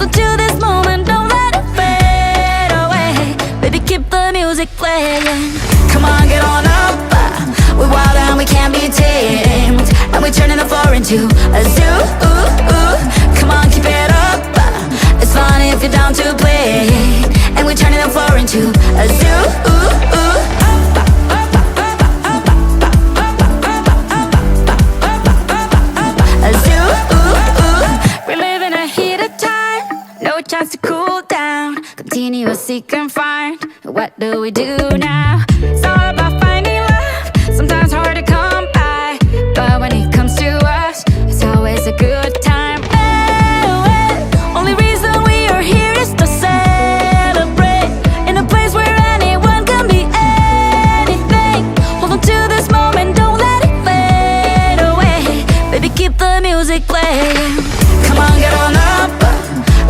Hold on to this moment, don't let it fade away. Baby, keep the music playing. Come on, get on up. We're wild and we can't be tamed, and we're turning the floor into a zoo. Come on, keep it up. It's fun if you're down to play, and we're turning the floor into a zoo. A zoo. We're living a heated time, no chance to cool down. Continuous seek and find. What do we do now? It's all about